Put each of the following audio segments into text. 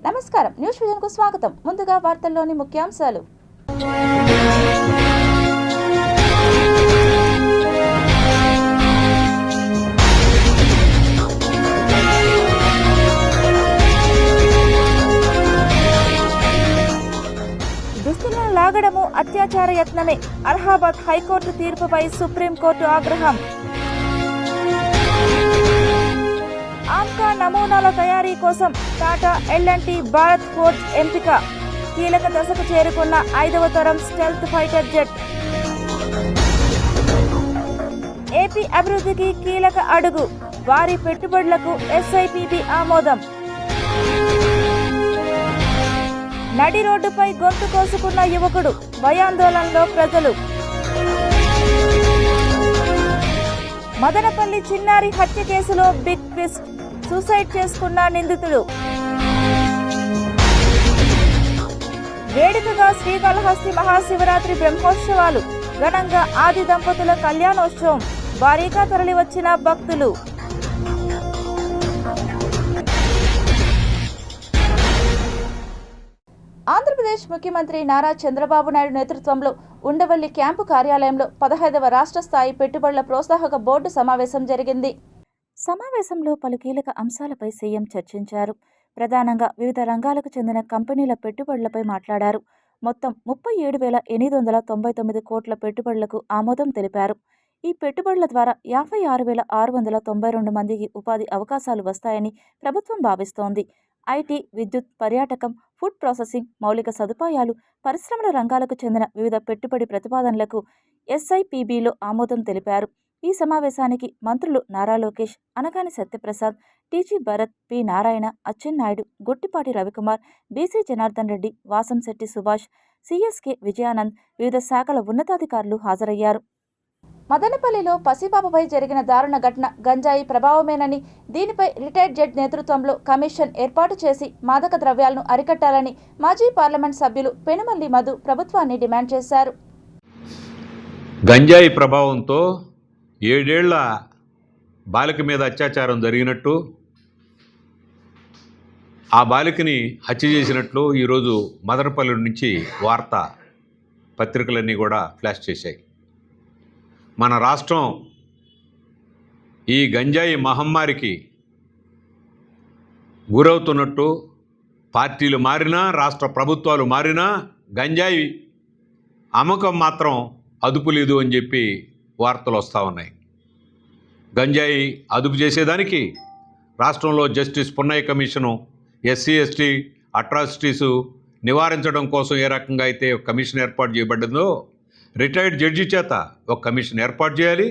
నమస్కారం, news vision కు స్వాగతం. ముందుగా వార్తల్లోని ముఖ్యాంశాలు. దుస్తులను లాగడము అత్యాచార యత్నమే. అలహాబాద్ హైకోర్టు తీర్పుపై సుప్రీంకోర్టు ఆగ్రహం. ఆమ్కా నమూనాల తయారీ కోసం టాటా ఎల్&టీ భారత్ ఫోర్జ్ ఎంపిక. కీలక దశకు చేరుకున్న 5వ తరం స్టెల్త్ ఫైటర్ జెట్. ఏపీ అభివృద్ధికి కీలక అడుగు. వారి పెట్టుబడులకు ఎస్ఐపిబి ఆమోదం. నడి రోడ్డుపై గొంతు కోసుకున్న యువకుడు. భయాందోళనలో ప్రజలు. మదనపల్లి చిన్నారి హత్య కేసులో బిగ్ ట్విస్ట్. సూసైడ్ చేసుకున్న నిందితుడు. వేడుకగా శ్రీకాళహస్తి మహాశివరాత్రి బ్రహ్మోత్సవాలు. ఘనంగా ఆది దంపతుల కళ్యాణోత్సవం. భారీగా తరలివచ్చిన భక్తులు. ఆంధ్రప్రదేశ్ ముఖ్యమంత్రి నారా చంద్రబాబు నాయుడు నేతృత్వంలో ఉండవల్లి క్యాంపు కార్యాలయంలో 15వ రాష్ట్ర స్థాయి పెట్టుబడుల ప్రోత్సాహక బోర్డు సమావేశం జరిగింది. సమావేశంలో పలు కీలక అంశాలపై సీఎం చర్చించారు. ప్రధానంగా వివిధ రంగాలకు చెందిన కంపెనీల పెట్టుబడులపై మాట్లాడారు. మొత్తం 37,899 కోట్ల పెట్టుబడులకు ఆమోదం తెలిపారు. ఈ పెట్టుబడుల ద్వారా 56,692 మందికి ఉపాధి అవకాశాలు వస్తాయని ప్రభుత్వం భావిస్తోంది. ఐటీ, విద్యుత్, పర్యాటకం, ఫుడ్ ప్రాసెసింగ్, మౌలిక సదుపాయాలు, పరిశ్రమల రంగాలకు చెందిన వివిధ పెట్టుబడి ప్రతిపాదనలకు ఎస్ఐపిబిలో ఆమోదం తెలిపారు. ఈ సమావేశానికి మంత్రులు Nara Lokesh, Anagani Satyaprasad, TG Bharat, P Narayana, Atchannaidu, Gottipati Ravikumar, BC Janardhan Reddy, Vasamsetti Subhash, CSK Vijayanand, వివిధ శాఖల ఉన్నతాధికారులు హాజరయ్యారు. మదనపల్లిలో పసిపాపపై జరిగిన దారుణ ఘటన గంజాయి ప్రభావమేనని, దీనిపై రిటైర్డ్ జడ్జి నేతృత్వంలో కమిషన్ ఏర్పాటు చేసి మాదక ద్రవ్యాలను అరికట్టాలని మాజీ పార్లమెంట్ సభ్యులు పెనుమల్లి మధు ప్రభుత్వాన్ని డిమాండ్ చేశారు. గంజాయి ప్రభావంతో 7 ఏళ్ల బాలిక మీద అత్యాచారం జరిగినట్టు, ఆ బాలికని హత్య చేసినట్లు ఈరోజు మదనపల్లి నుంచి వార్తా పత్రికలన్నీ కూడా ఫ్లాష్ చేశాయి. మన రాష్ట్రం ఈ గంజాయి మహమ్మారికి గురవుతున్నట్టు, పార్టీలు మారినా, రాష్ట్ర ప్రభుత్వాలు మారినా గంజాయి అమ్మకం మాత్రం అదుపు లేదు అని చెప్పి వార్తలు వస్తూ ఉన్నాయి. గంజాయి అదుపు చేసేదానికి రాష్ట్రంలో justice Punnaiah commission SC ST atrocities నివారించడం కోసం ఏ రకంగా అయితే ఒక కమిషన్ ఏర్పాటు చేయబడిందో, రిటైర్డ్ జడ్జి చేత ఒక కమిషన్ ఏర్పాటు చేయాలి.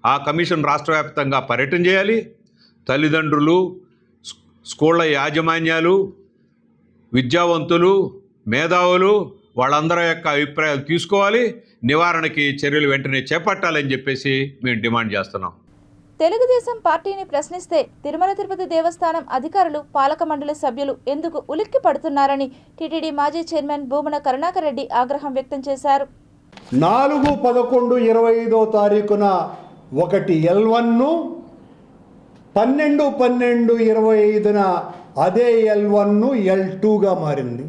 ఆ కమిషన్ రాష్ట్ర వ్యాప్తంగా పర్యటన చేయాలి. తల్లిదండ్రులు, స్కూళ్ళ యాజమాన్యాలు, విద్యావంతులు, మేధావులు వాళ్ళందరి యొక్క అభిప్రాయాలు తీసుకోవాలి. నివారణకి చర్యలు వెంటనే చేపట్టాలని చెప్పేసి మేము డిమాండ్ చేస్తున్నాం. తెలుగుదేశం పార్టీని ప్రశ్నిస్తే తిరుమల తిరుపతి దేవస్థానం అధికారులు, పాలక మండలి సభ్యులు ఎందుకు ఉలిక్కి పడుతున్నారని టీటీడీ మాజీ చైర్మన్ భూమన కరుణాకర్ రెడ్డి ఆగ్రహం వ్యక్తం చేశారు. 4/11/25 ఒకటి L1, 12/12/25 అదే L1 L2గా మారింది.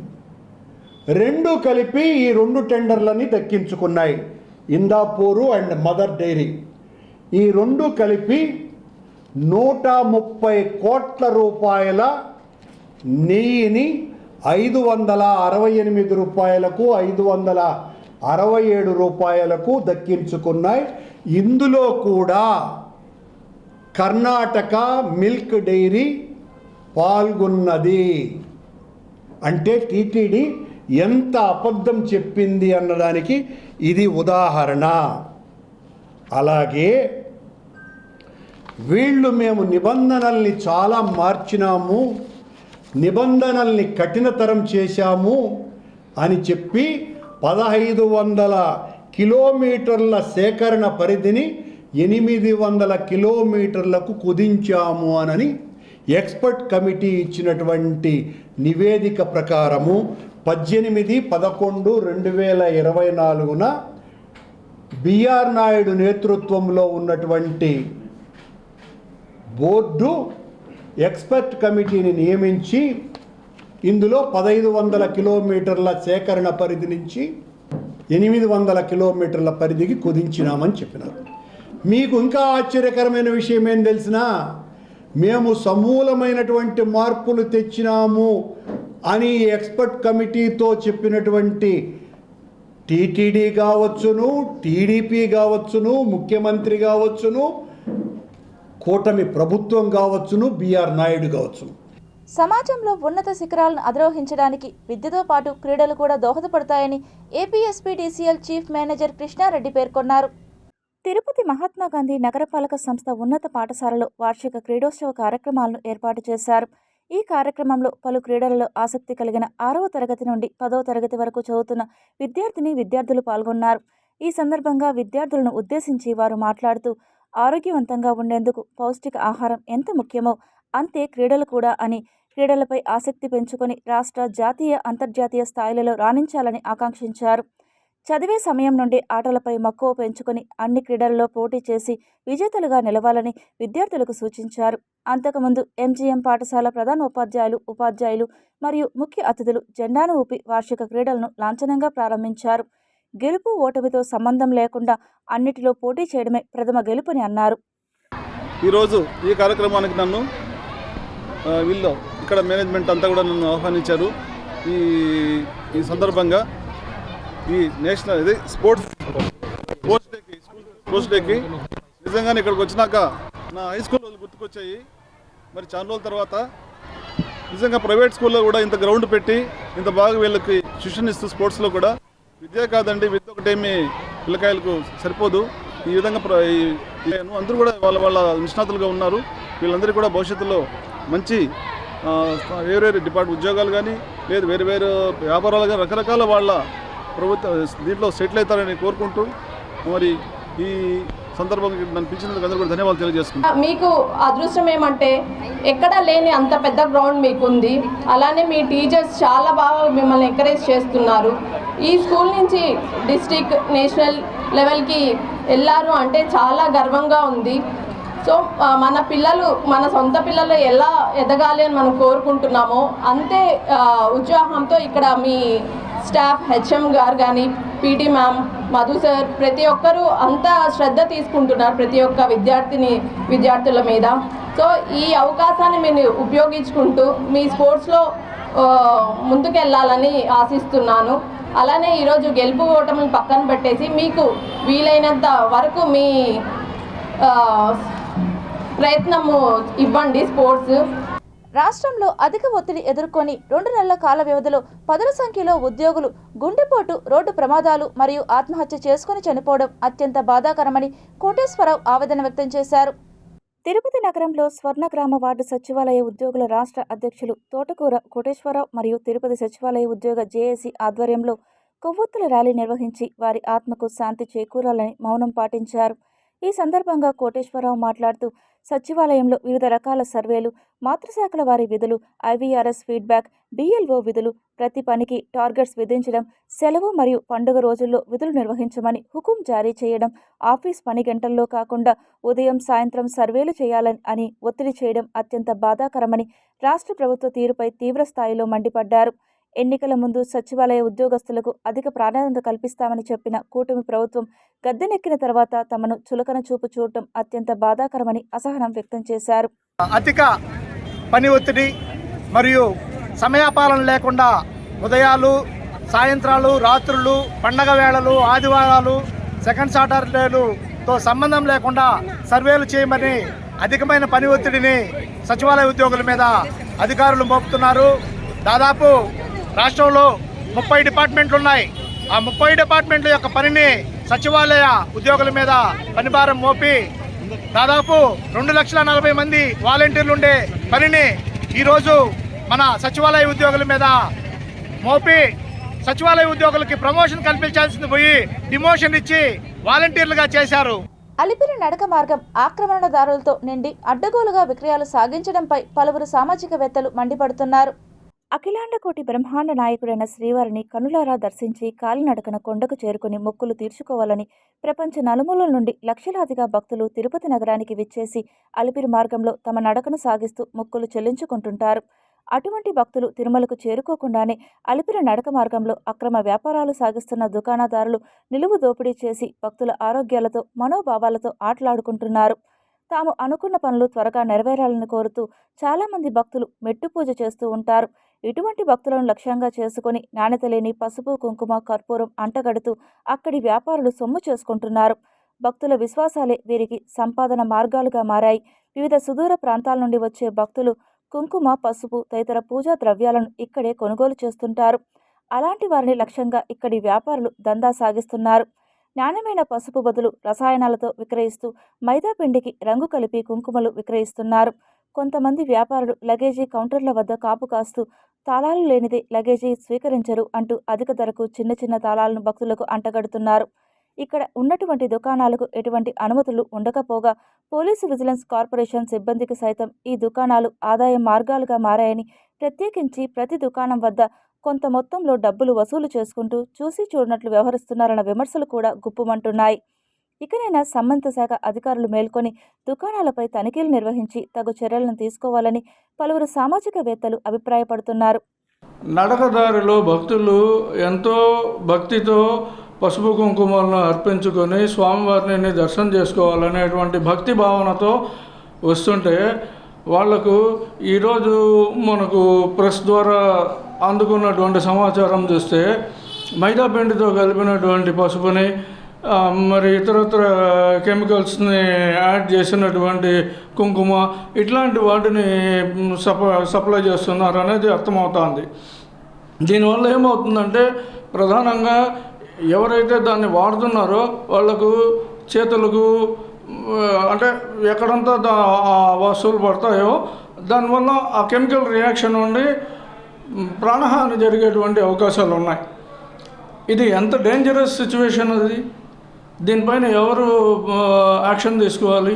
రెండు కలిపి ఈ 2 టెండర్లని దక్కించుకున్నాయి. ఇందాపూరు అండ్ మదర్ డైరీ ఈ 2 కలిపి 130 కోట్ల రూపాయల నెయ్యిని 568 రూపాయలకు 567 రూపాయలకు దక్కించుకున్నాయి. ఇందులో కూడా కర్ణాటక మిల్క్ డైరీ పాల్గొన్నది. అంటే టీటీడీ ఎంత అబద్ధం చెప్పింది అన్నదానికి ఇది ఉదాహరణ. అలాగే వీళ్ళు మేము నిబంధనల్ని చాలా మార్చినాము, నిబంధనల్ని కఠినతరం చేశాము అని చెప్పి 1500 కిలోమీటర్ల సేకరణ పరిధిని 800 కిలోమీటర్లకు కుదించాము అని ఎక్స్పర్ట్ కమిటీ ఇచ్చినటువంటి నివేదిక ప్రకారము 18/11/2024 బిఆర్ నాయుడు నేతృత్వంలో ఉన్నటువంటి బోర్డు ఎక్స్పర్ట్ కమిటీని నియమించి ఇందులో 1500 కిలోమీటర్ల సేకరణ పరిధి నుంచి 800 కిలోమీటర్ల పరిధికి కుదించినామని చెప్పినారు. మీకు ఇంకా ఆశ్చర్యకరమైన విషయం ఏం తెలిసినా, మేము సమూలమైనటువంటి మార్పులు తెచ్చినాము అని ఎక్స్పర్ట్ కమిటీతో చెప్పినటువంటి టీటీడీ కావచ్చును, టీడీపీ కావచ్చును, ముఖ్యమంత్రి కావచ్చును, కూటమి ప్రభుత్వం కావచ్చును, బిఆర్ నాయుడు కావచ్చును. సమాజంలో ఉన్నత శిఖరాలను అధిరోహించడానికి విద్యతో పాటు క్రీడలు కూడా దోహదపడతాయని ఏపీఎస్పీడీసీఎల్ చీఫ్ మేనేజర్ కృష్ణారెడ్డి పేర్కొన్నారు. తిరుపతి మహాత్మాగాంధీ నగరపాలక సంస్థ ఉన్నత పాఠశాలలో వార్షిక క్రీడోత్సవ కార్యక్రమాలను ఏర్పాటు చేశారు. ఈ కార్యక్రమంలో పలు క్రీడలలో ఆసక్తి కలిగిన 6వ తరగతి నుండి 10వ తరగతి వరకు చదువుతున్న విద్యార్థులు పాల్గొన్నారు. ఈ సందర్భంగా విద్యార్థులను ఉద్దేశించి వారు మాట్లాడుతూ, ఆరోగ్యవంతంగా ఉండేందుకు పౌష్టిక ఆహారం ఎంత ముఖ్యమో అంతే క్రీడలు కూడా అని, క్రీడలపై ఆసక్తి పెంచుకొని రాష్ట్ర, జాతీయ, అంతర్జాతీయ స్థాయిలలో రాణించాలని ఆకాంక్షించారు. చదివే సమయం నుండి ఆటలపై మక్కువ పెంచుకొని అన్ని క్రీడలలో పోటీ చేసి విజేతలుగా నిలవాలని విద్యార్థులకు సూచించారు. అంతకుముందు ఎంజీఎం పాఠశాల ప్రధానోపాధ్యాయులు, ఉపాధ్యాయులు మరియు ముఖ్య అతిథులు జెండాను ఊపి వార్షిక క్రీడలను లాంఛనంగా ప్రారంభించారు. గెలుపు ఓటమితో సంబంధం లేకుండా అన్నిటిలో పోటీ చేయడమే ప్రథమ గెలుపని అన్నారు. ఈరోజు ఈ కార్యక్రమానికి నన్ను వీళ్ళు ఇక్కడ మేనేజ్మెంట్ అంతా కూడా నన్ను ఆహ్వానించారు. ఈ సందర్భంగా ఈ నేషనల్ స్పోర్ట్స్ డేకి నిజంగానే ఇక్కడికి వచ్చినాక నా హై స్కూల్ రోజులు గుర్తుకొచ్చాయి. మరి చాలా రోజుల తర్వాత నిజంగా ప్రైవేట్ స్కూల్లో కూడా ఇంత గ్రౌండ్ పెట్టి ఇంత బాగా వీళ్ళకి శిక్షణ ఇస్తూ స్పోర్ట్స్లో కూడా విద్య కాదండి, విద్య ఒకటేమి పిల్లకాయలకు సరిపోదు. ఈ విధంగా అందరూ కూడా వాళ్ళ నిష్ణాతులుగా ఉన్నారు. వీళ్ళందరూ కూడా భవిష్యత్తులో మంచి వేరే డిపార్ట్మెంట్ ఉద్యోగాలు కానీ లేదు వేరు వ్యాపారాలు కానీ రకరకాల వాళ్ళ ప్రభుత్వ దీంట్లో సెటిల్ అవుతారని కోరుకుంటూ మరి ఈ సందర్భంగా నన్ను పిలిచినందుకు అందరూ కూడా ధన్యవాదాలు తెలియజేసుకుంటాను. మీకు అదృష్టం ఏమంటే ఎక్కడా లేని అంత పెద్ద గ్రౌండ్ మీకు ఉంది. అలానే మీ టీచర్స్ చాలా బాగా మిమ్మల్ని ఎంకరేజ్ చేస్తున్నారు. ఈ స్కూల్ నుంచి డిస్ట్రిక్ట్, నేషనల్ లెవెల్కి వెళ్ళారు అంటే చాలా గర్వంగా ఉంది. సో మన పిల్లలు, మన సొంత పిల్లలు ఎలా ఎదగాలి అని మనం కోరుకుంటున్నామో అంతే ఉత్సాహంతో ఇక్కడ మీ స్టాఫ్, హెచ్ఎం గారు కానీ, పీటీ మ్యామ్, మధు సార్, ప్రతి ఒక్కరూ అంత శ్రద్ధ తీసుకుంటున్నారు ప్రతి ఒక్క విద్యార్థుల మీద. సో ఈ అవకాశాన్ని మీరు ఉపయోగించుకుంటూ మీ స్పోర్ట్స్లో ముందుకెళ్ళాలని ఆశిస్తున్నాను. అలానే ఈరోజు గెలుపు ఓటమిని పక్కన పెట్టేసి మీకు వీలైనంత వరకు మీ ప్రయత్నము ఇవ్వండి స్పోర్ట్స్. రాష్ట్రంలో అధిక ఒత్తిడి ఎదుర్కొని 2 నెలల కాల వ్యవధిలో పదుల సంఖ్యలో ఉద్యోగులు గుండెపోటు, రోడ్డు ప్రమాదాలు మరియు ఆత్మహత్య చేసుకుని చనిపోవడం అత్యంత బాధాకరమని కోటేశ్వరరావు ఆవేదన వ్యక్తం చేశారు. తిరుపతి నగరంలో స్వర్ణగ్రామ వార్డు సచివాలయ ఉద్యోగుల రాష్ట్ర అధ్యక్షులు తోటకూర కోటేశ్వరరావు మరియు తిరుపతి సచివాలయ ఉద్యోగ జేఏసీ ఆధ్వర్యంలో కొవ్వొత్తుల ర్యాలీ నిర్వహించి వారి ఆత్మకు శాంతి చేకూరాలని మౌనం పాటించారు. ఈ సందర్భంగా కోటేశ్వరరావు మాట్లాడుతూ, సచివాలయంలో వివిధ రకాల సర్వేలు, మాతృశాఖల వారి విధులు, ఐవీఆర్ఎస్ ఫీడ్బ్యాక్, డిఎల్ఓ విధులు, ప్రతి పనికి టార్గెట్స్ విధించడం, సెలవు మరియు పండుగ రోజుల్లో విధులు నిర్వహించమని హుకుం జారీ చేయడం, ఆఫీస్ పని గంటల్లో కాకుండా ఉదయం, సాయంత్రం సర్వేలు చేయాలని అని ఒత్తిడి చేయడం అత్యంత బాధాకరమని రాష్ట్ర ప్రభుత్వ తీరుపై తీవ్ర స్థాయిలో మండిపడ్డారు. ఎన్నికల ముందు సచివాలయ ఉద్యోగస్తులకు అధిక ప్రాధాన్యత కల్పిస్తామని చెప్పిన కూటమి ప్రభుత్వం గద్దెనెక్కిన తర్వాత తమను చులకన చూపు చూడటం అత్యంత బాధాకరమని అసహనం వ్యక్తం చేశారు. అధిక పని ఒత్తిడి మరియు సమయపాలన లేకుండా ఉదయాలు, సాయంత్రాలు, రాత్రులు, పండగ వేళలు, ఆదివారాలు, సెకండ్ సాటర్డేలతో సంబంధం లేకుండా సర్వేలు చేయమని అధికమైన పని ఒత్తిడిని సచివాలయ ఉద్యోగుల మీద అధికారులు మోపుతున్నారు. దాదాపు రాష్ట్రంలో 30 డిపార్ట్మెంట్లు ఉన్నాయి. ఆ 30 డిపార్ట్మెంట్ల యొక్క పనిని సచివాలయ ఉద్యోగుల మీద పనిభారం మోపి దాదాపు 2,40,000 మంది వాలంటీర్లు ఉండే పనిని ఈరోజు మన సచివాలయ ఉద్యోగుల మీద మోపి సచివాలయ ఉద్యోగులకి ప్రమోషన్ కల్పించాల్సింది పోయి డిమోషన్ ఇచ్చి వాలంటీర్లుగా చేశారు. అలిపిరి నడక మార్గం ఆక్రమణదారులతో నిండి అడ్డగోలుగా విక్రయాలు సాగించడంపై పలువురు సామాజికవేత్తలు మండిపడుతున్నారు. అఖిలాండకోటి బ్రహ్మాండ నాయకుడైన శ్రీవారిని కనులారా దర్శించి కాలినడకన కొండకు చేరుకుని మొక్కులు తీర్చుకోవాలని ప్రపంచ నలుమూలల నుండి లక్షలాదిగా భక్తులు తిరుపతి నగరానికి విచ్చేసి అలిపిరి మార్గంలో తమ నడకను సాగిస్తూ మొక్కులు చెల్లించుకుంటుంటారు. అటువంటి భక్తులు తిరుమలకు చేరుకోకుండానే అలిపిరి నడక మార్గంలో అక్రమ వ్యాపారాలు సాగిస్తున్న దుకాణదారులు నిలువు దోపిడీ చేసి భక్తుల ఆరోగ్యాలతో మనోభావాలతో ఆటలాడుకుంటున్నారు. తాము అనుకున్న పనులు త్వరగా నెరవేరాలని కోరుతూ చాలామంది భక్తులు మెట్టు పూజ చేస్తూ ఉంటారు. ఇటువంటి భక్తులను లక్ష్యంగా చేసుకుని నాణ్యత లేని పసుపు, కుంకుమ, కర్పూరం అంటగడుతూ అక్కడి వ్యాపారులు సొమ్ము చేసుకుంటున్నారు. భక్తుల విశ్వాసాలే వీరికి సంపాదన మార్గాలుగా మారాయి. వివిధ సుదూర ప్రాంతాల నుండి వచ్చే భక్తులు కుంకుమ, పసుపు తదితర పూజా ద్రవ్యాలను ఇక్కడే కొనుగోలు చేస్తుంటారు. అలాంటి వారిని లక్ష్యంగా ఇక్కడి వ్యాపారులు దందా సాగిస్తున్నారు. నాణ్యమైన పసుపు బదులు రసాయనాలతో విక్రయిస్తూ మైదా పిండికి రంగు కలిపి కుంకుమలు విక్రయిస్తున్నారు. కొంతమంది వ్యాపారులు లగేజీ కౌంటర్ల వద్ద కాపు కాస్తూ తాళాలు లేనిదే లగేజీ స్వీకరించరు అంటూ అధిక ధరకు చిన్న చిన్న తాళాలను భక్తులకు అంటగడుతున్నారు. ఇక్కడ ఉన్నటువంటి దుకాణాలకు ఎటువంటి అనుమతులు ఉండకపోగా పోలీసు విజిలెన్స్ కార్పొరేషన్ సిబ్బందికి సైతం ఈ దుకాణాలు ఆదాయ మార్గాలుగా మారాయని, ప్రత్యేకించి ప్రతి దుకాణం వద్ద కొంత మొత్తంలో డబ్బులు వసూలు చేసుకుంటూ చూసి చూడనట్లు వ్యవహరిస్తున్నారన్న విమర్శలు కూడా గుప్పుమంటున్నాయి. ఇకనైనా సంబంధిత శాఖ అధికారులు మేల్కొని దుకాణాలపై తనిఖీలు నిర్వహించి తగు చర్యలను తీసుకోవాలని పలువురు సామాజికవేత్తలు అభిప్రాయపడుతున్నారు. నడకదారిలో భక్తులు ఎంతో భక్తితో పసుపు కుంకుమలను అర్పించుకొని స్వామివారిని దర్శనం చేసుకోవాలనేటువంటి భక్తి భావనతో వస్తుంటే వాళ్లకు ఈరోజు మనకు ప్రెస్ ద్వారా అందుకున్నటువంటి సమాచారం చూస్తే మైదా పిండితో కలిపినటువంటి పసుపుని మరి ఇతరత్ర కెమికల్స్ని యాడ్ చేసినటువంటి కుంకుమ ఇట్లాంటి వాటిని సప్లై చేస్తున్నారు అనేది అర్థమవుతుంది. దీనివల్ల ఏమవుతుందంటే ప్రధానంగా ఎవరైతే దాన్ని వాడుతున్నారో వాళ్లకు చేతులకు అంటే ఎక్కడంతా వస్తువులు పడతాయో దానివల్ల ఆ కెమికల్ రియాక్షన్ ఉండి ప్రాణహాని జరిగేటువంటి అవకాశాలు ఉన్నాయి. ఇది ఎంత డేంజరస్ సిచ్యువేషన్ అది. దీనిపైన ఎవరు యాక్షన్ తీసుకోవాలి?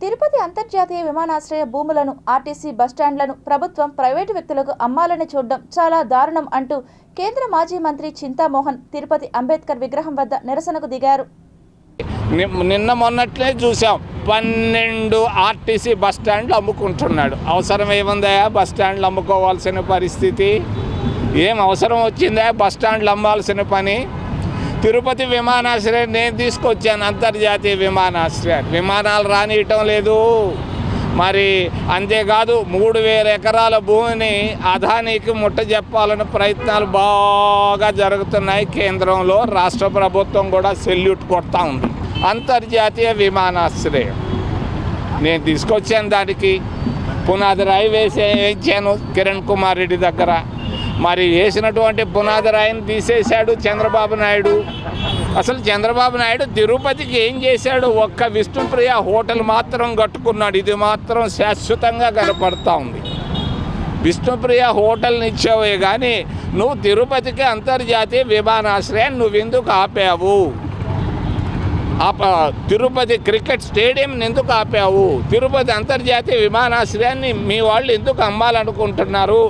తిరుపతి అంతర్జాతీయ విమానాశ్రయ భూములను, ఆర్టీసీ బస్టాండ్లను ప్రభుత్వం ప్రైవేటు వ్యక్తులకు అమ్మాలని చూడడం చాలా దారుణం అంటూ కేంద్ర మాజీ మంత్రి చింతామోహన్ తిరుపతి అంబేద్కర్ విగ్రహం వద్ద నిరసనకు దిగారు. నిన్న మొన్నట్లే చూసాం, 12 ఆర్టీసీ బస్టాండ్లు అమ్ముకుంటున్నాడు. అవసరం ఏముందా బస్టాండ్లు అమ్ముకోవాల్సిన పరిస్థితి? ఏం అవసరం వచ్చిందా బస్టాండ్లు అమ్మాల్సిన పని? తిరుపతి విమానాశ్రయం నేను తీసుకొచ్చాను, అంతర్జాతీయ విమానాశ్రయం. విమానాలు రానియటం లేదు. మరి అంతేకాదు 3000 ఎకరాల భూమిని అదానికి ముట్టజెప్పాలనే ప్రయత్నాలు బాగా జరుగుతున్నాయి. కేంద్రంలో రాష్ట్ర ప్రభుత్వం కూడా సెల్యూట్ కొడతా ఉంది. అంతర్జాతీయ విమానాశ్రయం నేను తీసుకొచ్చాను, దానికి పునాది రాయి వేయించాను కిరణ్ కుమార్ రెడ్డి దగ్గర. మరి వేసినటువంటి పునాది రాయిని తీసేశాడు చంద్రబాబు నాయుడు. అసలు చంద్రబాబు నాయుడు తిరుపతికి ఏం చేశాడు? ఒక్క విష్ణుప్రియ హోటల్ మాత్రం కట్టుకున్నాడు. ఇది మాత్రం శాశ్వతంగా కనపడతా ఉంది. విష్ణుప్రియ హోటల్ని ఇచ్చావే కానీ నువ్వు తిరుపతికి అంతర్జాతీయ విమానాశ్రయాన్ని నువ్వెందుకు ఆపావు? తిరుపతి క్రికెట్ స్టేడియం ఎందుకు ఆపావు? తిరుపతి అంతర్జాతీయ విమానాశ్రయాన్ని మీ వాళ్ళు ఎందుకు అమ్మాలనుకుంటున్నారు?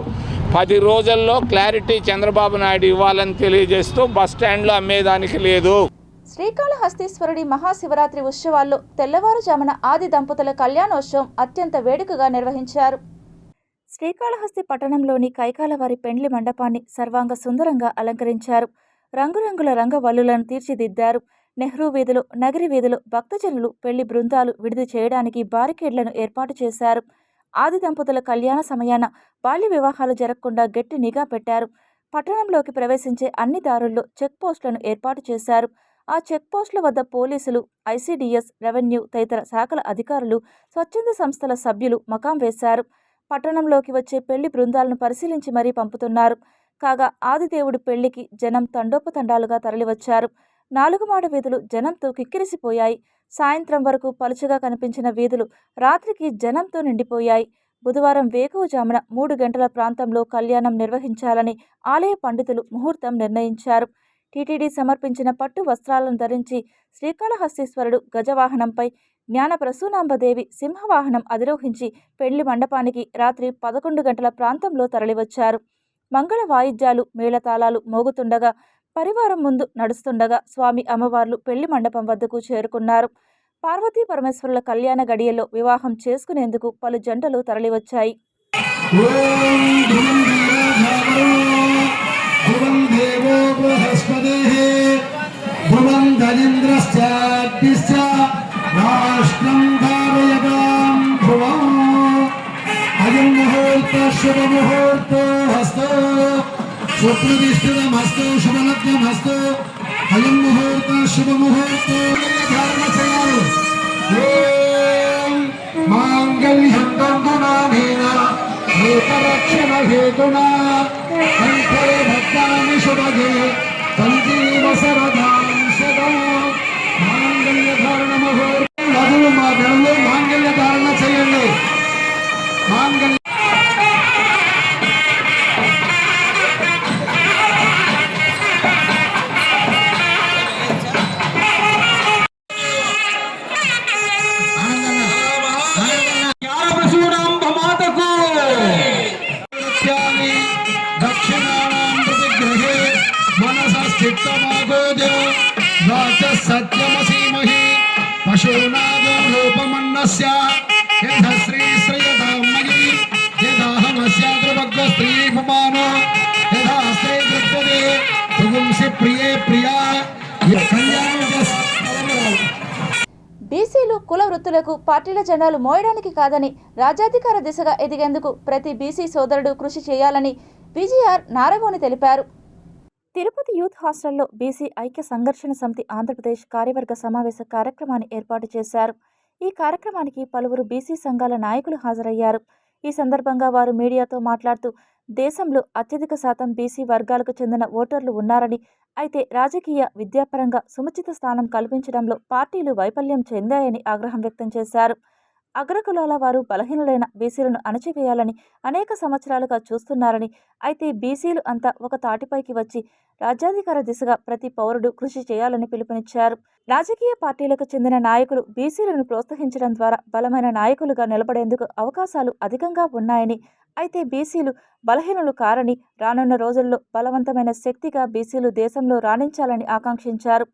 10 రోజుల్లో క్లారిటీ చంద్రబాబు నాయుడు ఇవ్వాలని తెలియజేస్తూ బస్టాండ్లో అమ్మేదానికి లేదు. శ్రీకాళహస్తీశ్వరుడి మహాశివరాత్రి ఉత్సవాల్లో తెల్లవారుజామున ఆది దంపతుల కళ్యాణోత్సవం అత్యంత వేడుకగా నిర్వహించారు. శ్రీకాళహస్తి పట్టణంలోని కైకాలవారి పెండ్లి మండపాన్ని సర్వాంగ సుందరంగా అలంకరించారు. రంగురంగుల రంగవల్లులను తీర్చిదిద్దారు. నెహ్రూ వీధిలో, నగరి వీధిలో భక్తజనులు, పెళ్లి బృందాలు విడిది చేయడానికి బారికేడ్లను ఏర్పాటు చేశారు. ఆది దంపతుల కళ్యాణ సమయాన బాల్య వివాహాలు జరగకుండా గట్టి నిఘా పెట్టారు. పట్టణంలోకి ప్రవేశించే అన్ని దారుల్లో చెక్ పోస్టులను ఏర్పాటు చేశారు. ఆ చెక్ పోస్టుల వద్ద పోలీసులు, ఐసీడీఎస్, రెవెన్యూ తదితర శాఖల అధికారులు, స్వచ్ఛంద సంస్థల సభ్యులు మకాం వేశారు. పట్టణంలోకి వచ్చే పెళ్లి బృందాలను పరిశీలించి మరీ పంపుతున్నారు. కాగా ఆదిదేవుడి పెళ్లికి జనం తండోపతండాలుగా తరలివచ్చారు. 4 మాడ వీధులు జనంతో కిక్కిరిసిపోయాయి. సాయంత్రం వరకు పలుచగా కనిపించిన వీధులు రాత్రికి జనంతో నిండిపోయాయి. బుధవారం వేకువజామున 3 గంటల ప్రాంతంలో కళ్యాణం నిర్వహించాలని ఆలయ పండితులు ముహూర్తం నిర్ణయించారు. టీటీడీ సమర్పించిన పట్టు వస్త్రాలను ధరించి శ్రీకాళహస్తీశ్వరుడు గజవాహనంపై, జ్ఞాన ప్రసూనాంబదేవి సింహవాహనం అధిరోహించి పెళ్లి మండపానికి రాత్రి 11 గంటల ప్రాంతంలో తరలివచ్చారు. మంగళ వాయిద్యాలు, మేళతాళాలు మోగుతుండగా, పరివారం ముందు నడుస్తుండగా స్వామి అమ్మవార్లు పెళ్లి మండపం వద్దకు చేరుకున్నారు. పార్వతీ పరమేశ్వరుల కళ్యాణ గడియల్లో వివాహం చేసుకునేందుకు పలు జంటలు తరలివచ్చాయి. ఓం ధ్రువం వీరధామో ధ్రువం దేవో బృహస్పతిః ధ్రువం ధనింద్రశ్చాద్యశ్చ రాష్ట్రం ధారయతాం ధ్రువం అయం ముహూర్త శుభ ముహూర్తో హస్తో సుప్రతిష్ఠితమస్తు శుభలగ్నమస్తు అయం ముహూర్త శుభ ముహూర్తో ధారణ చేయాలి. ఓం మాంగళ్యం దండునానేన ఏకరక్షణ హేతునా కంఠే భక్తాని శుభగే సంజీవ శరదాం సదా మాంగళ్య ధారణ ముహూర్తం. వధువు మా గణలో మాంగళ్య ధారణ చేయండి. మాంగళ్య దక్షిణానాం ప్రతిగ్రహే మనసస్థితమాగోజో సత్యమసీమహి పశూనాగో రూపమన్నస్య యథ శ్రీశ్రయదామయీ యదాహమస్యాద్రభగ్వ స్త్రీ పుమానో యథా స్త్రీ దృక్పదే పుంసి ప్రియే ప్రియా బీసీలు కుల వృత్తులకు పార్టీల జెండాలు మోయడానికి కాదని రాజ్యాధికార దిశగా ఎదిగేందుకు ప్రతి బీసీ సోదరుడు కృషి చేయాలని విజిఆర్ నారగోని తెలిపారు. తిరుపతి యూత్ హాస్టల్లో బీసీ ఐక్య సంఘర్షణ సమితి ఆంధ్రప్రదేశ్ కార్యవర్గ సమావేశ కార్యక్రమాన్ని ఏర్పాటు చేశారు. ఈ కార్యక్రమానికి పలువురు బీసీ సంఘాల నాయకులు హాజరయ్యారు. ఈ సందర్భంగా వారు మీడియాతో మాట్లాడుతూ దేశంలో అత్యధిక శాతం బీసీ వర్గాలకు చెందిన ఓటర్లు ఉన్నారని, అయితే రాజకీయ విద్యాపరంగా సముచిత స్థానం కల్పించడంలో పార్టీలు వైఫల్యం చెందాయని ఆగ్రహం వ్యక్తం చేశారు. అగ్రకులాల వారు బలహీనులైన బీసీలను అణచివేయాలని అనేక సంవత్సరాలుగా చూస్తున్నారని, అయితే బీసీలు అంతా ఒక తాటిపైకి వచ్చి రాజ్యాధికార దిశగా ప్రతి పౌరుడు కృషి చేయాలని పిలుపునిచ్చారు. రాజకీయ పార్టీలకు చెందిన నాయకులు బీసీలను ప్రోత్సహించడం ద్వారా బలమైన నాయకులుగా నిలబడేందుకు అవకాశాలు అధికంగా ఉన్నాయని, అయితే బీసీలు బలహీనులు కారని, రానున్న రోజుల్లో బలవంతమైన శక్తిగా బీసీలు దేశంలో రాణించాలని ఆకాంక్షించారు.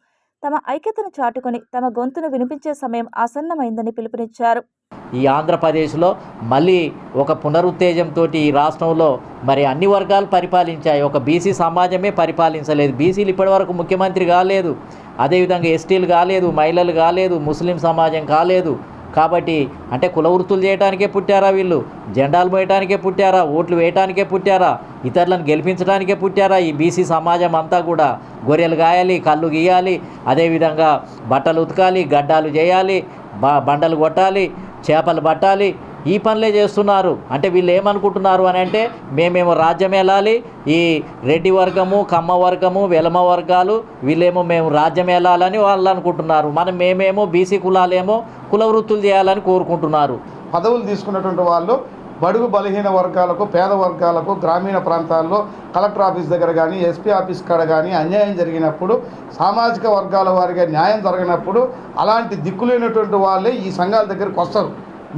తమ ఐక్యతను చాటుకొని తమ గొంతును వినిపించే సమయం ఆసన్నమైందని పిలుపునిచ్చారు. ఈ ఆంధ్రప్రదేశ్లో మళ్ళీ ఒక పునరుత్తేజంతో ఈ రాష్ట్రంలో మరి అన్ని వర్గాలు పరిపాలించాయి, ఒక బీసీ సమాజమే పరిపాలించలేదు. బీసీలు ఇప్పటివరకు ముఖ్యమంత్రి కాలేదు, అదేవిధంగా ఎస్టీలు కాలేదు, మహిళలు కాలేదు, ముస్లిం సమాజం కాలేదు. కాబట్టి అంటే కుల వృత్తులు చేయడానికే పుట్టారా వీళ్ళు? జెండాలు మోయడానికే పుట్టారా? ఓట్లు వేయడానికే పుట్టారా? ఇతరులను గెలిపించడానికే పుట్టారా? ఈ బీసీ సమాజం అంతా కూడా గొర్రెలు గాయాలి, కళ్ళు గీయాలి, అదేవిధంగా బట్టలు ఉతకాలి, గడ్డాలు చేయాలి, బండలు కొట్టాలి, చేపలు పట్టాలి, ఈ పనులే చేస్తున్నారు. అంటే వీళ్ళు ఏమనుకుంటున్నారు అని అంటే మేమేమో రాజ్యం వెళ్ళాలి, ఈ రెడ్డి వర్గము, కమ్మ వర్గము, వెలమ వర్గాలు వీళ్ళేమో మేము రాజ్యం వెళ్ళాలని వాళ్ళు అనుకుంటున్నారు. మేమేమో బీసీ కులాలేమో కుల వృత్తులు చేయాలని కోరుకుంటున్నారు. పదవులు తీసుకున్నటువంటి వాళ్ళు బడుగు బలహీన వర్గాలకు, పేద వర్గాలకు, గ్రామీణ ప్రాంతాల్లో కలెక్టర్ ఆఫీస్ దగ్గర కానీ, ఎస్పీ ఆఫీస్ కాడ కానీ అన్యాయం జరిగినప్పుడు, సామాజిక వర్గాల వారిగా న్యాయం జరగనప్పుడు అలాంటి దిక్కులేనటువంటి వాళ్ళే ఈ సంఘాల దగ్గరికి వస్తారు.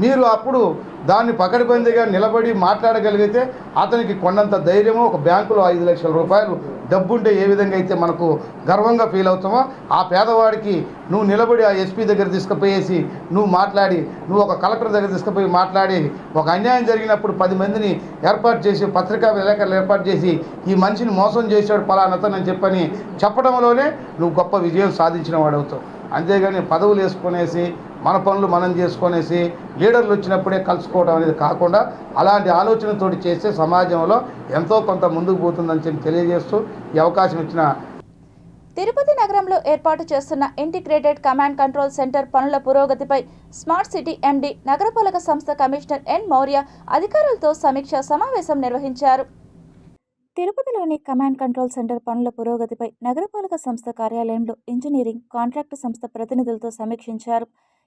మీరు అప్పుడు దాన్ని పకడ్బందీగా నిలబడి మాట్లాడగలిగితే అతనికి కొండంత ధైర్యము, ఒక బ్యాంకులో 5 లక్షల రూపాయలు డబ్బుంటే ఏ విధంగా అయితే మనకు గర్వంగా ఫీల్ అవుతామో, ఆ పేదవాడికి నువ్వు నిలబడి ఆ ఎస్పీ దగ్గర తీసుకుపోయేసి నువ్వు మాట్లాడి, నువ్వు ఒక కలెక్టర్ దగ్గర తీసుకుపోయి మాట్లాడి, ఒక అన్యాయం జరిగినప్పుడు 10 మందిని ఏర్పాటు చేసి, పత్రికా విలేకరులు ఏర్పాటు చేసి ఈ మనిషిని మోసం చేశాడు పలానతనని చెప్పని చెప్పడంలోనే నువ్వు గొప్ప విజయం సాధించిన వాడు అవుతావు. అంతేగాని పదవులు వేసుకునేసి మన పనులు మనం చేసుకునేసి లీడర్లు వచ్చినప్పుడే కలుసుకోవడం అనేది కాకుండా అలాంటి ఆలోచనతోటి చేస్తే సమాజంలో ఎంతో కొంత ముందుకు పోతుందని చెప్పి తెలియజేస్తూ ఈ అవకాశం ఇచ్చిన తిరుపతి నగరంలో ఏర్పాటు చేస్తున్న ఇంటిగ్రేటెడ్ కమాండ్ కంట్రోల్ సెంటర్ పనుల పురోగతిపై స్మార్ట్ సిటీ ఎండీ నగరపాలక సంస్థ కమిషనర్ ఎన్ మౌర్య అధికారులతో సమీక్షా సమావేశం నిర్వహించారు. తిరుపతిలోని కమాండ్ కంట్రోల్ సెంటర్ పనుల పురోగతిపై నగరపాలక సంస్థ కార్యాలయంలో ఇంజనీరింగ్ కాంట్రాక్టు సంస్థ ప్రతినిధులతో సమీక్షించారు.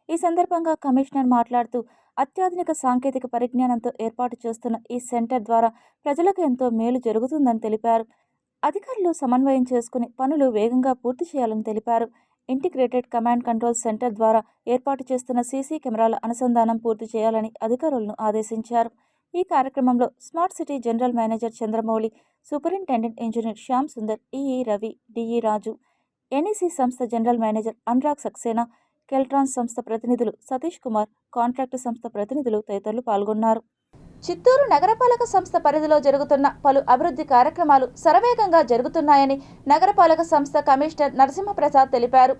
ఈ సందర్భంగా కమిషనర్ మాట్లాడుతూ అత్యాధునిక సాంకేతిక పరిజ్ఞానంతో ఏర్పాటు చేస్తున్న ఈ సెంటర్ ద్వారా ప్రజలకు ఎంతో మేలు జరుగుతుందని తెలిపారు. అధికారులు సమన్వయం చేసుకుని పనులు వేగంగా పూర్తి చేయాలని తెలిపారు. ఇంటిగ్రేటెడ్ కమాండ్ కంట్రోల్ సెంటర్ ద్వారా ఏర్పాటు చేస్తున్న సీసీ కెమెరాల అనుసంధానం పూర్తి చేయాలని అధికారులను ఆదేశించారు. ఈ కార్యక్రమంలో smart city general manager Chandramouli, superintendent engineer Shyam Sundar, EE Ravi, DE Raju, NEC సంస్థ general manager Anurag Saxena, Keltrons సంస్థ ప్రతినిధులు సతీష్ కుమార్, కాంట్రాక్టు సంస్థ ప్రతినిధులు తదితరులు పాల్గొన్నారు. చిత్తూరు నగరపాలక సంస్థ పరిధిలో జరుగుతున్న పలు అభివృద్ధి కార్యక్రమాలు శరవేగంగా జరుగుతున్నాయని నగరపాలక సంస్థ కమిషనర్ నరసింహప్రసాద్ తెలిపారు.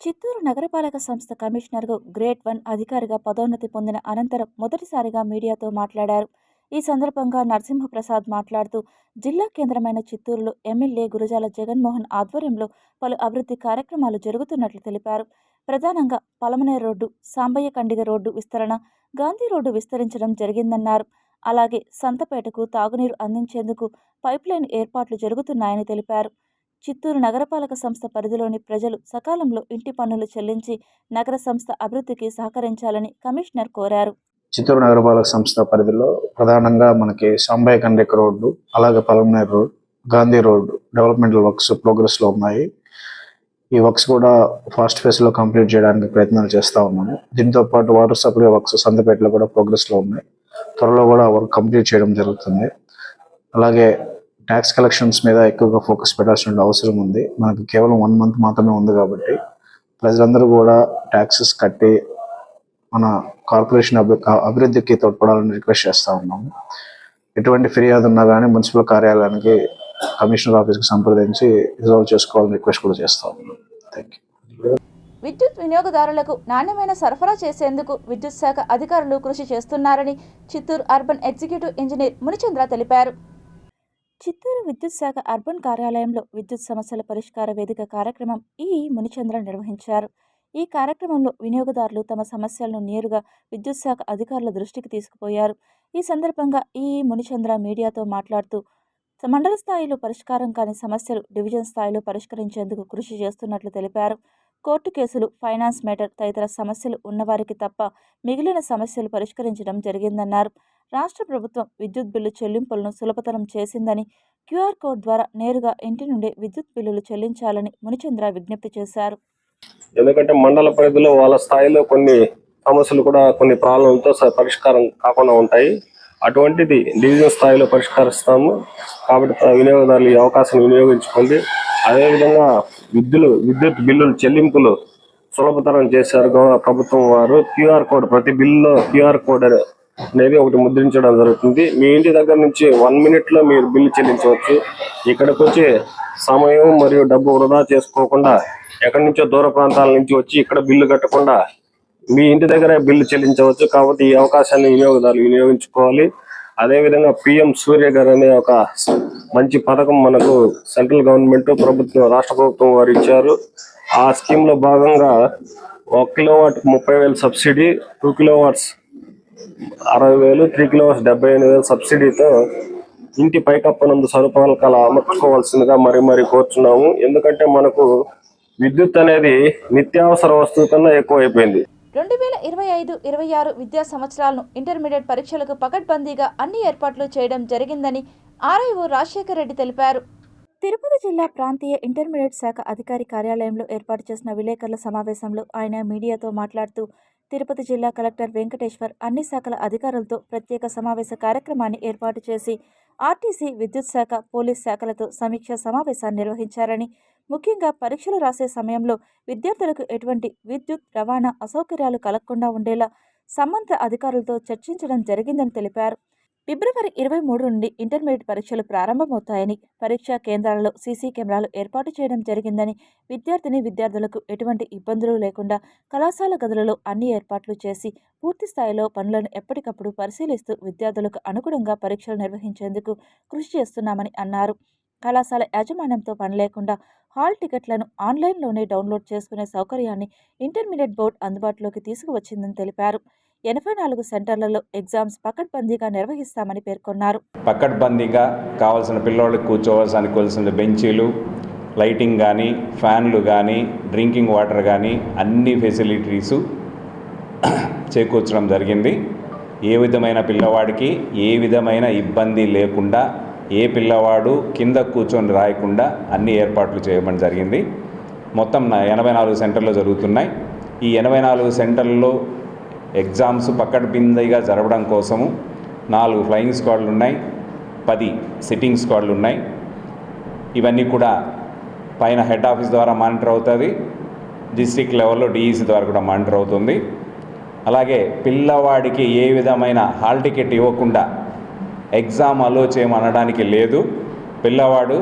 చిత్తూరు నగరపాలక సంస్థ కమిషనర్కు గ్రేడ్ 1 అధికారిగా పదోన్నతి పొందిన అనంతరం మొదటిసారిగా మీడియాతో మాట్లాడారు. ఈ సందర్భంగా నరసింహప్రసాద్ మాట్లాడుతూ జిల్లా కేంద్రమైన చిత్తూరులో ఎమ్మెల్యే గురజాల జగన్మోహన్ ఆధ్వర్యంలో పలు అభివృద్ధి కార్యక్రమాలు జరుగుతున్నట్లు తెలిపారు. ప్రధానంగా పలమనేరు రోడ్డు, సాంబయ్య కండిగ రోడ్డు విస్తరణ, గాంధీ రోడ్డు విస్తరించడం జరిగిందన్నారు. అలాగే సంతపేటకు తాగునీరు అందించేందుకు పైప్లైన్ ఏర్పాట్లు జరుగుతున్నాయని తెలిపారు. చిత్తూరు నగరపాలక సంస్థ పరిధిలోని ప్రజలు సకాలంలో ఇంటి పన్నులు చెల్లించి నగర సంస్థ అభివృద్ధికి సహకరించాలని కమిషనర్ కోరారు. చిత్తూరు నగరపాలక సంస్థ పరిధిలో ప్రధానంగా మనకి సాంబయ్య కండిగ రోడ్డు, అలాగే Palamaneru road, Gandhi road developmental works ప్రోగ్రెస్లో ఉన్నాయి. ఈ వర్క్స్ కూడా ఫాస్ట్ ఫేజ్లో కంప్లీట్ చేయడానికి ప్రయత్నాలు చేస్తూ ఉన్నాము. దీంతో పాటు వాటర్ సప్లై వర్క్స్ సంతపేటలో కూడా ప్రోగ్రెస్లో ఉన్నాయి. త్వరలో కూడా వర్క్ కంప్లీట్ చేయడం జరుగుతుంది. అలాగే ట్యాక్స్ కలెక్షన్స్ మీద ఎక్కువగా ఫోకస్ పెట్టాల్సిన అవసరం ఉంది. మనకి కేవలం 1 month మాత్రమే ఉంది కాబట్టి ప్రజలందరూ కూడా ట్యాక్సెస్ కట్టి మన కార్పొరేషన్ అభివృద్ధికి తోడ్పడాలని రిక్వెస్ట్ చేస్తూ ఉన్నాము. ఎటువంటి ఫిర్యాదు ఉన్నా కానీ మున్సిపల్ కార్యాలయానికి కమిషనర్ ఆఫీస్కి సంప్రదించి రిజాల్వ్ చేసుకోవాలని రిక్వెస్ట్ కూడా చేస్తూ ఉన్నాం. Thank you. విద్యుత్ వినియోగదారులకు నాణ్యమైన సరఫరా చేసేందుకు విద్యుత్ శాఖ అధికారులు కృషి చేస్తున్నారని Chittoor urban executive engineer Munichandra తెలిపారు. చిత్తూరు విద్యుత్ శాఖ అర్బన్ కార్యాలయంలో విద్యుత్ సమస్యల పరిష్కార వేదిక కార్యక్రమం మునిచంద్ర నిర్వహించారు. ఈ కార్యక్రమంలో వినియోగదారులు తమ సమస్యలను నేరుగా విద్యుత్ శాఖ అధికారుల దృష్టికి తీసుకుపోయారు. ఈ సందర్భంగా మునిచంద్ర మీడియాతో మాట్లాడుతూ మండల స్థాయిలో పరిష్కారం కాని సమస్యలు డివిజన్ స్థాయిలో పరిష్కరించేందుకు కృషి చేస్తున్నట్లు తెలిపారు. కోర్టు కేసులు, ఫైనాన్స్ మేటర్ తదితర సమస్యలు ఉన్నవారికి తప్ప మిగిలిన సమస్యలు పరిష్కరించడం జరిగిందన్నారు. రాష్ట్ర ప్రభుత్వం విద్యుత్ బిల్లు చెల్లింపులను సులభతరం చేసిందని, క్యూఆర్ కోడ్ ద్వారా నేరుగా ఇంటి నుండే విద్యుత్ బిల్లులు చెల్లించాలని మునిచంద్ర విజ్ఞప్తి చేశారు. ఎందుకంటే మండల పరిధిలో వాళ్ళ స్థాయిలో కొన్ని సమస్యలు కూడా కొన్ని ప్రాబ్లంతో పరిష్కారం కాకుండా ఉంటాయి. అటువంటిది డివిజన్ స్థాయిలో పరిష్కరిస్తాము. కాబట్టి వినియోగదారులు ఈ అవకాశం వినియోగించుకోండి. అదేవిధంగా విద్యుత్ బిల్లుల చెల్లింపులు సులభతరం చేశారు ప్రభుత్వం వారు. క్యూఆర్ కోడ్, ప్రతి బిల్లులో క్యూఆర్ కోడ్ అనేది ఒకటి ముద్రించడం జరుగుతుంది. మీ ఇంటి దగ్గర నుంచి 1 minute మీరు బిల్లు చెల్లించవచ్చు. ఇక్కడికి వచ్చి సమయం మరియు డబ్బు వృధా చేసుకోకుండా ఎక్కడి నుంచో దూర ప్రాంతాల నుంచి వచ్చి ఇక్కడ బిల్లు కట్టకుండా మీ ఇంటి దగ్గరే బిల్లు చెల్లించవచ్చు. కాబట్టి ఈ అవకాశాన్ని వినియోగదారులు వినియోగించుకోవాలి. అదేవిధంగా పిఎం సూర్య గారు అనే ఒక మంచి పథకం మనకు సెంట్రల్ గవర్నమెంట్ ప్రభుత్వం, రాష్ట్ర ప్రభుత్వం వారు ఇచ్చారు. ఆ స్కీమ్ లో భాగంగా 1 kilowatt 30,000 సబ్సిడీ, 2 kilowatts 60,000, 3 kilowatts 75,000 సబ్సిడీతో ఇంటి పైకప్పనందు సరుపాలకాలు అమర్చుకోవాల్సిందిగా మరి కోరుచున్నాము. ఎందుకంటే మనకు విద్యుత్ అనేది నిత్యావసర వస్తువు కన్నా ఎక్కువైపోయింది. 2025-26 విద్యా సంవత్సరాలను ఇంటర్మీడియట్ పరీక్షలకు పకడ్బందీగా అన్ని ఏర్పాట్లు చేయడం జరిగిందని ఆర్ఐఓ రాజశేఖర్ రెడ్డి తెలిపారు. తిరుపతి జిల్లా ప్రాంతీయ ఇంటర్మీడియట్ శాఖ అధికారి కార్యాలయంలో ఏర్పాటు చేసిన విలేకరుల సమావేశంలో ఆయన మీడియాతో మాట్లాడుతూ తిరుపతి జిల్లా కలెక్టర్ వెంకటేశ్వర్ అన్ని శాఖల అధికారులతో ప్రత్యేక సమావేశ కార్యక్రమాన్ని ఏర్పాటు చేసి ఆర్టీసీ, విద్యుత్ శాఖ, పోలీస్ శాఖలతో సమీక్ష సమావేశాన్ని నిర్వహించారని, ముఖ్యంగా పరీక్షలు రాసే సమయంలో విద్యార్థులకు ఎటువంటి విద్యుత్ రవాణా అసౌకర్యాలు కలగకుండా ఉండేలా సంబంధిత అధికారులతో చర్చించడం జరిగిందని తెలిపారు. ఫిబ్రవరి 23 నుండి ఇంటర్మీడియట్ పరీక్షలు ప్రారంభమవుతాయని, పరీక్షా కేంద్రాలలో సీసీ కెమెరాలు ఏర్పాటు చేయడం జరిగిందని, విద్యార్థులకు ఎటువంటి ఇబ్బందులు లేకుండా కళాశాల గదులలో అన్ని ఏర్పాట్లు చేసి పూర్తి స్థాయిలో పనులను ఎప్పటికప్పుడు పరిశీలిస్తూ విద్యార్థులకు అనుగుణంగా పరీక్షలు నిర్వహించేందుకు కృషి చేస్తున్నామని అన్నారు. కళాశాల యాజమాన్యంతో పని లేకుండా హాల్ టికెట్లను ఆన్లైన్లోనే డౌన్లోడ్ చేసుకునే సౌకర్యాన్ని ఇంటర్మీడియట్ బోర్డు అందుబాటులోకి తీసుకువచ్చిందని తెలిపారు. 84 సెంటర్లలో ఎగ్జామ్స్ పకడ్బందీగా నిర్వహిస్తామని పేర్కొన్నారు. పకడ్బందీగా కావాల్సిన పిల్లలకు కూర్చోవలసిన బెంచీలు, లైటింగ్ కానీ, ఫ్యాన్లు కానీ, డ్రింకింగ్ వాటర్ కానీ అన్ని ఫెసిలిటీసు చేకూర్చడం జరిగింది. ఏ విధమైన పిల్లవాడికి ఏ విధమైన ఇబ్బంది లేకుండా, ఏ పిల్లవాడు కింద కూర్చొని రాయకుండా అన్ని ఏర్పాట్లు చేయడం జరిగింది. మొత్తం 84 సెంటర్లు జరుగుతున్నాయి. ఈ 84 సెంటర్లలో ఎగ్జామ్స్ పకడ్బందీగా జరగడం కోసము 4 ఫ్లయింగ్ స్క్వాడ్లు ఉన్నాయి, 10 సిట్టింగ్ స్క్వాడ్లు ఉన్నాయి. ఇవన్నీ కూడా పైన హెడ్ ఆఫీస్ ద్వారా మానిటర్ అవుతుంది, డిస్ట్రిక్ట్ లెవెల్లో డిఈసి ద్వారా కూడా మానిటర్ అవుతుంది. అలాగే పిల్లవాడికి ఏ విధమైన హాల్ టికెట్ ఇవ్వకుండా ఎగ్జామ్ అలో చేయమనడానికి లేదు. పిల్లవాడు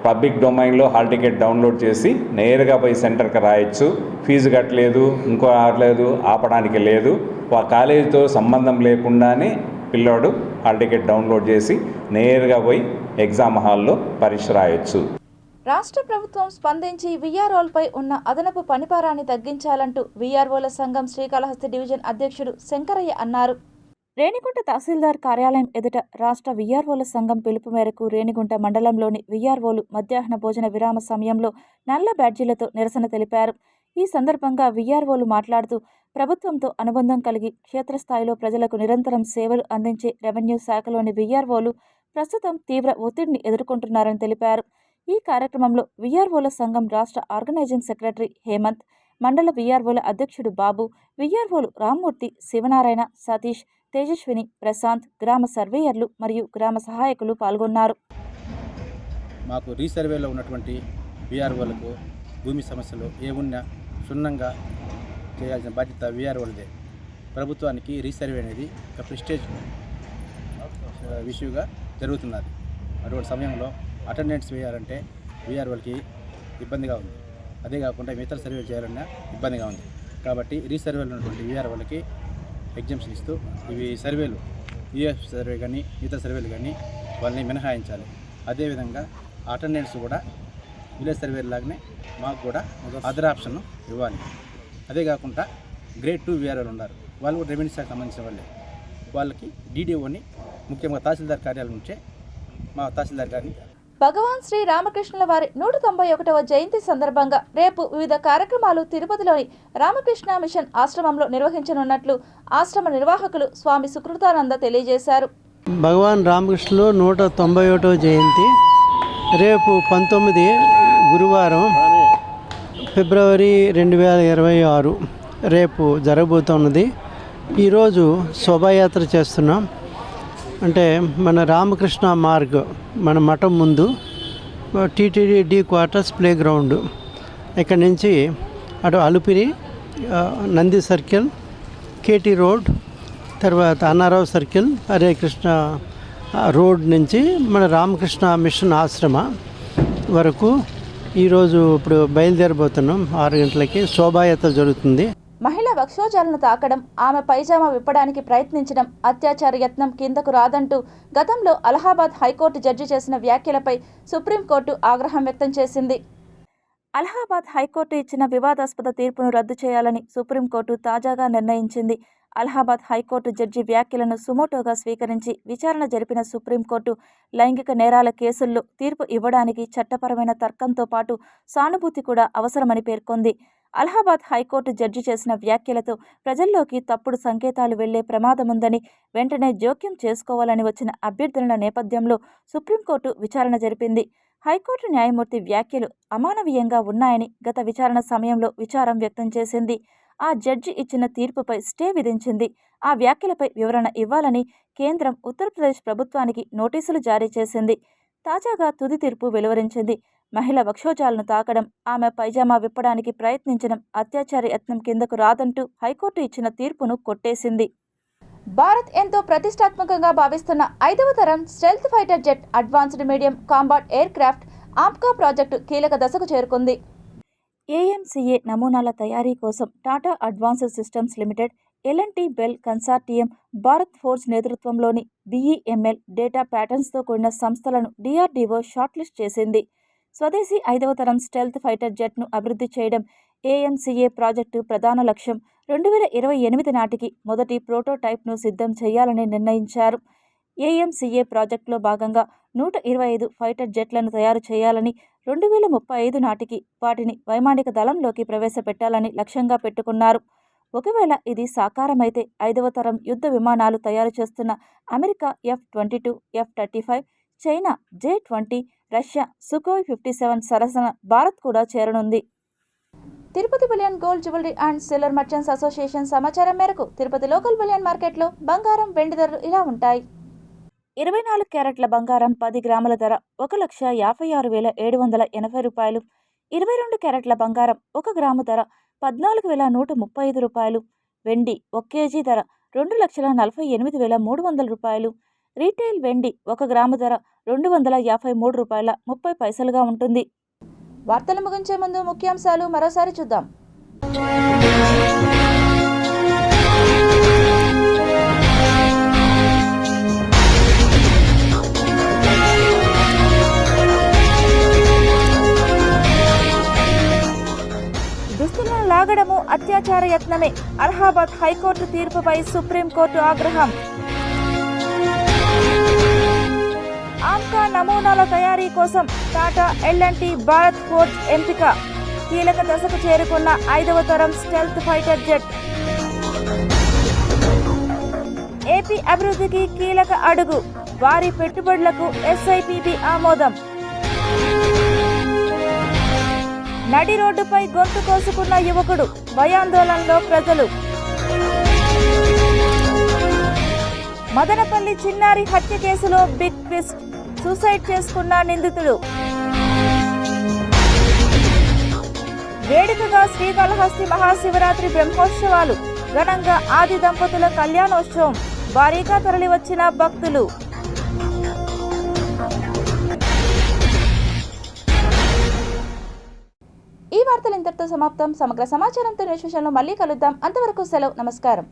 పబ్లిక్ డొమైన్లో హాల్ టికెట్ డౌన్లోడ్ చేసి నేరుగా పోయి సెంటర్కి రాయొచ్చు. ఫీజు కట్టలేదు, ఇంకో ఆడలేదు, ఆపడానికి లేదు. కాలేజీతో సంబంధం లేకుండానే పిల్లోడు హాల్ టికెట్ డౌన్లోడ్ చేసి నేరుగా పోయి ఎగ్జామ్ హాల్లో పరీక్ష రాయొచ్చు. రాష్ట్ర ప్రభుత్వం స్పందించి వీఆర్ఓలపై ఉన్న అదనపు పనిభారాన్ని తగ్గించాలంటూ వీఆర్ఓల సంఘం శ్రీకాళహస్తి డివిజన్ అధ్యక్షుడు శంకరయ్య అన్నారు. రేణిగుంట తహసీల్దార్ కార్యాలయం ఎదుట రాష్ట్ర వీఆర్ఓల సంఘం పిలుపు మేరకు రేణిగుంట మండలంలోని వీఆర్ఓలు మధ్యాహ్న భోజన విరామ సమయంలో నల్ల బ్యాడ్జీలతో నిరసన తెలిపారు. ఈ సందర్భంగా వీఆర్ఓలు మాట్లాడుతూ ప్రభుత్వంతో అనుబంధం కలిగి క్షేత్రస్థాయిలో ప్రజలకు నిరంతరం సేవలు అందించే రెవెన్యూ శాఖలోని వీఆర్ఓలు ప్రస్తుతం తీవ్ర ఒత్తిడిని ఎదుర్కొంటున్నారని తెలిపారు. ఈ కార్యక్రమంలో వీఆర్ఓల సంఘం రాష్ట్ర ఆర్గనైజింగ్ సెక్రటరీ హేమంత్, మండల వీఆర్ఓల అధ్యక్షుడు బాబు, వీఆర్ఓలు రామ్మూర్తి, శివనారాయణ, సతీష్, తేజస్విని, ప్రశాంత్, గ్రామ సర్వేయర్లు మరియు గ్రామ సహాయకులు పాల్గొన్నారు. మాకు రీసర్వేలో ఉన్నటువంటి వీఆర్ఓలకు భూమి సమస్యలు ఏమున్నా క్షుణ్ణంగా చేయాల్సిన బాధ్యత వీఆర్ఓలదే. ప్రభుత్వానికి రీసర్వే అనేది ఒక ప్రెస్టేజ్ ఇష్యూగా జరుగుతున్నది. అటువంటి సమయంలో అటెండెన్స్ వేయాలంటే వీఆర్ఓలకి ఇబ్బందిగా ఉంది. అదే కాకుండా మిగతా సర్వేలు చేయాలన్నా ఇబ్బందిగా ఉంది. కాబట్టి రీసర్వేలో ఉన్నటువంటి వీఆర్ఓలకి ఎగ్జామ్షన్ ఇస్తూ ఇవి సర్వేలు యూఎఫ్ సర్వే కానీ మిగతా సర్వేలు కానీ వాళ్ళని మినహాయించాలి. అదేవిధంగా అటెండెన్స్ కూడా విలేజ్ సర్వేలు లాగానే మాకు కూడా అదర్ ఆప్షన్ ఇవ్వాలి. అదే కాకుండా గ్రేడ్ 2 వీఆర్ఓలు ఉన్నారు. వాళ్ళు కూడా రెవెన్యూ శాఖకు సంబంధించిన వాళ్ళే. వాళ్ళకి డీడీఓని ముఖ్యంగా తహసీల్దార్ కార్యాలయం నుంచే మా తహసీల్దార్ గారిని భగవాన్ శ్రీ రామకృష్ణుల వారి 191వ జయంతి సందర్భంగా రేపు వివిధ కార్యక్రమాలు తిరుపతిలోని రామకృష్ణ మిషన్ ఆశ్రమంలో నిర్వహించనున్నట్లు ఆశ్రమ నిర్వాహకులు స్వామి సుకృతానంద తెలియజేశారు. భగవాన్ రామకృష్ణులు 191వ జయంతి రేపు 19 గురువారం ఫిబ్రవరి 2026 రేపు జరగబోతున్నది. ఈరోజు శోభాయాత్ర చేస్తున్నాం. అంటే మన రామకృష్ణ మార్గ్ మన మఠం ముందు టీటీడీ డి క్వార్టర్స్ ప్లే గ్రౌండ్, ఇక్కడ నుంచి అటు అలుపిరి, నంది సర్కిల్, కేటీ రోడ్, తర్వాత అన్నారావు సర్కిల్, హరే కృష్ణ రోడ్ నుంచి మన రామకృష్ణ మిషన్ ఆశ్రమ వరకు ఈరోజు ఇప్పుడు బయలుదేరబోతున్నాం. 6 గంటలకి శోభాయాత్ర జరుగుతుంది. మహిళ వక్షోజాలను తాకడం, ఆమె పైజామా విప్పడానికి ప్రయత్నించడం అత్యాచార యత్నం కిందకు రాదంటూ గతంలో అలహాబాద్ హైకోర్టు జడ్జి చేసిన వ్యాఖ్యలపై సుప్రీంకోర్టు ఆగ్రహం వ్యక్తం చేసింది. అలహాబాద్ హైకోర్టు ఇచ్చిన వివాదాస్పద తీర్పును రద్దు చేయాలని సుప్రీంకోర్టు తాజాగా నిర్ణయించింది. అలహాబాద్ హైకోర్టు జడ్జి వ్యాఖ్యలను సుమోటోగా స్వీకరించి విచారణ జరిపిన సుప్రీంకోర్టు లైంగిక నేరాల కేసుల్లో తీర్పు ఇవ్వడానికి చట్టపరమైన తర్కంతో పాటు సానుభూతి కూడా అవసరమని పేర్కొంది. అలహాబాద్ హైకోర్టు జడ్జి చేసిన వ్యాఖ్యలతో ప్రజల్లోకి తప్పుడు సంకేతాలు వెళ్లే ప్రమాదముందని వెంటనే జోక్యం చేసుకోవాలని వచ్చిన అభ్యర్థనల నేపథ్యంలో సుప్రీంకోర్టు విచారణ జరిపింది. హైకోర్టు న్యాయమూర్తి వ్యాఖ్యలు అమానవీయంగా ఉన్నాయని గత విచారణ సమయంలో విచారం వ్యక్తం చేసింది. ఆ జడ్జి ఇచ్చిన తీర్పుపై స్టే విధించింది. ఆ వ్యాఖ్యలపై వివరణ ఇవ్వాలని కేంద్రం ఉత్తరప్రదేశ్ ప్రభుత్వానికి నోటీసులు జారీ చేసింది. తాజాగా తుది తీర్పు వెలువరించింది. మహిళ వక్షోజాలను తాకడం, ఆమె పైజామా విప్పడానికి ప్రయత్నించడం అత్యాచార యత్నం కిందకు రాదంటూ హైకోర్టు ఇచ్చిన తీర్పును కొట్టేసింది. భారత్ ఎంతో ప్రతిష్టాత్మకంగా భావిస్తున్న 5వ తరం stealth fighter jet advanced medium combat aircraft ఆప్కా ప్రాజెక్టు కీలక దశకు చేరుకుంది. ఏఎంసీఏ నమూనాల తయారీ కోసం Tata Advanced Systems Limited, LNT BEL consortium, Bharat Forge నేతృత్వంలోని బీఈఎంఎల్ డేటా ప్యాటర్న్స్తో కూడిన సంస్థలను డిఆర్డీఓ షార్ట్ లిస్ట్ చేసింది. స్వదేశీ 5వ తరం స్టెల్త్ ఫైటర్ జెట్ను అభివృద్ధి చేయడం ఏఎంసీఏ ప్రాజెక్టు ప్రధాన లక్ష్యం. 2028 నాటికి మొదటి ప్రోటోటైప్ను సిద్ధం చేయాలని నిర్ణయించారు. ఏఎంసీఏ ప్రాజెక్టులో భాగంగా 125 ఫైటర్ జెట్లను తయారు చేయాలని, 2035 నాటికి వాటిని వైమానిక దళంలోకి ప్రవేశపెట్టాలని లక్ష్యంగా పెట్టుకున్నారు. ఒకవేళ ఇది సాకారమైతే 5వ తరం యుద్ధ విమానాలు తయారు చేస్తున్న America F-22, F-35, China J-20, Russia Sukhoi 57 సరసన భారత్ కూడా చేరనుంది. Tirupati bullion gold jewellery and silver merchants association సమాచారం మేరకు తిరుపతి లోకల్ బులియన్ మార్కెట్లో బంగారం, వెండి ధరలు ఇలా ఉంటాయి. 24 క్యారెట్ల బంగారం 10 గ్రాముల ధర 1,56,780 రూపాయలు. 22 క్యారెట్ల బంగారం 1 గ్రాము ధర 14,135 రూపాయలు. వెండి 1 కేజీ ధర 2,48,300 రూపాయలు. రీటైల్ వెండి 1 గ్రాము ధర $253.30 ఉంటుంది. వార్తలు ముగించే ముందు ముఖ్యాంశాలు మరోసారి చూద్దాం. దుస్తులను లాగడము అత్యాచార యత్నమే. అలహాబాద్ హైకోర్టు తీర్పుపై సుప్రీంకోర్టు ఆగ్రహం. ఆమ్కా నమూనాల తయారీ కోసం టాటా L&T భారత్ ఫోర్జ్ ఎంపిక. కీలక దశకు చేరుకున్న 5వ తరం స్టెల్త్ ఫైటర్ జెట్. ఏపీ అభివృద్ధికి కీలక అడుగు. వారి పెట్టుబడులకు SIPB ఆమోదం. నడి రోడ్డుపై గొంతు కోసుకున్న యువకుడు. భయాందోళనలో ప్రజలు. మదనపల్లి చిన్నారి హత్య కేసులో బిగ్ ట్విస్ట్. సూసైడ్ చేసుకున్న నిందితుడు. వేడుకగా శ్రీకాళహస్తి మహాశివరాత్రి బ్రహ్మోత్సవాలు. ఘనంగా ఆది దంపతుల కళ్యాణోత్సవం. భారీగా తరలివచ్చిన భక్తులు. ఈ వార్తలు ఇంతటితో సమాప్తం. సమగ్ర సమాచారంతో న్యూస్ సెషన్లో మళ్ళీ కలుద్దాం. అంతవరకు సెలవు. నమస్కారం.